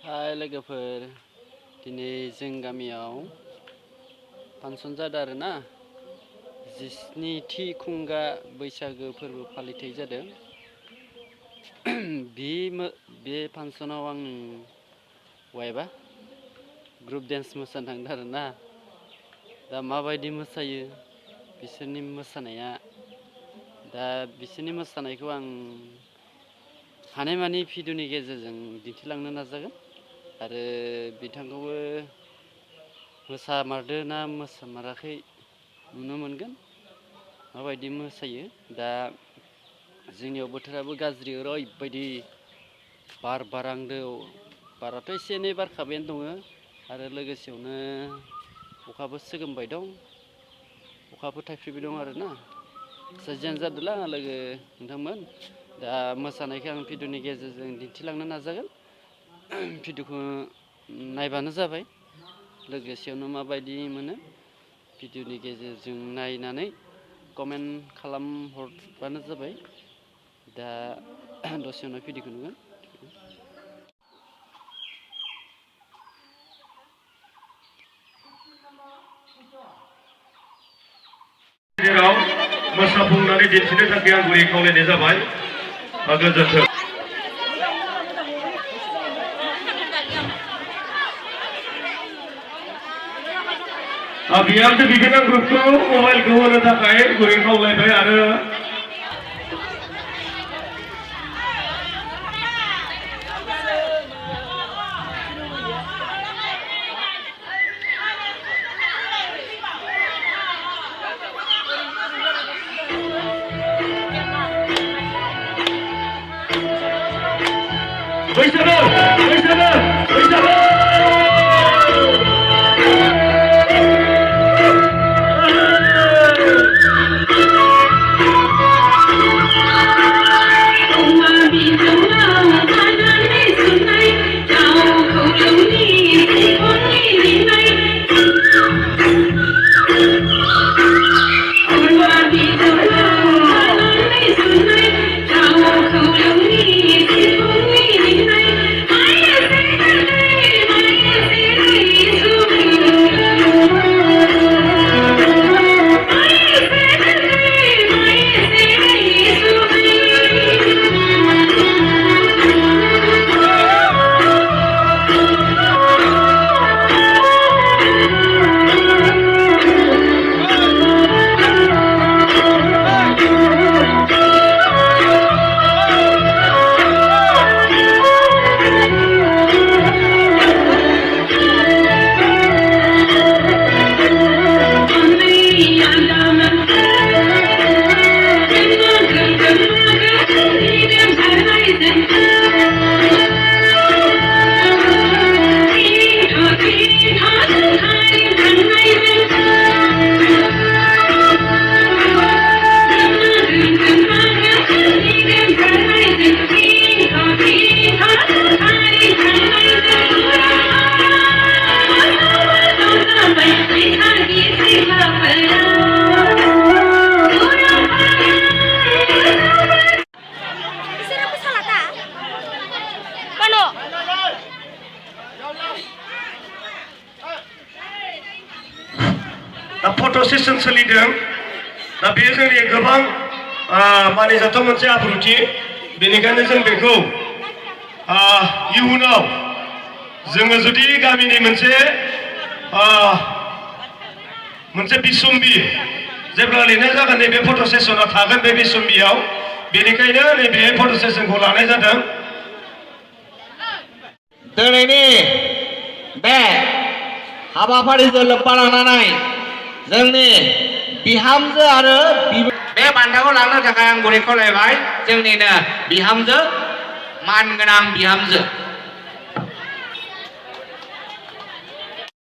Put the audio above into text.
हाय लोगोफोर, दिनै जों गामियाव फांसन जादों आरोना। 17थि खुंगा बैसागो फोरबो फालिथाय जादों। बे फांसनाव आं वाइफआ ग्रुप डेन्स मोसानो थांदों आरोना। दा माबायदि मोसायो बिसोरनि मोसानाया, दा बिसोरनि मोसानायखौ आं हानायमानि भिडिअनि गेजेरजों दिन्थिलांनो नाजागोन आरो बिथांखौबो मोसामारदो ना मोसामाराखै नुनो मोनगोन माबायदि मोसायो। दा जोंनियाव बोथोराबो गाज्रि, ओरैबायदि बार बारहांदो। बाराथ' एसे एनै बारखाबायानो दङ आरो लोगोसेयावनो अखाबो सोगोमबाय दं, अखाबो थाइफ्रिबाय दं आरोना। जियानो जादोला लोगो नोंथांमोन, दा मोसानायखौ आं भिडिअनि गेजेरजों दिन्थिलांनो नाजागोन। भिडिअखौ नायबानो जाबाय, लोगोसेयावनो माबायदि मोनो भिडिअनि गेजेरजों नायनानै कमेन्ट खालामहरबानो जाबाय। दा दसे उनाव भिडिअखौ नुगोन। जेराव मोसाफुंनानै दिन्थिनो थाखाय आं गुरै खावलायनाय जाबाय। गोजोन्थों। बिहामजो बिबोनां ग्रुपखौ मबाइलखौ होनो थाखाय गुरै खावलायबाय आरो फट' सेसन सोलिदों। दा बेयो जोंनि गोबां मानिजाथाव मोनसे आब्रुथि, बेनिखायनो जों बेखौ इयुनाव जोङो जुदि गामिनि मोनसे बिसम्बि जेब्ला लिरनाय जागोन नैबे फट' सेसना थागोन बे बिसम्बियाव, बेनिखायनो नैबे फट' सेसनखौ लानाय जादों। दिनैनि बे हाबाफारिजों लोब्बा लानानै जोंनि बिहामजो आरो बे बान्थाखौ लांनो थाखाय आं गुरै खावलायबाय जोंनिनो बिहामजो, मानगोनां बिहामजो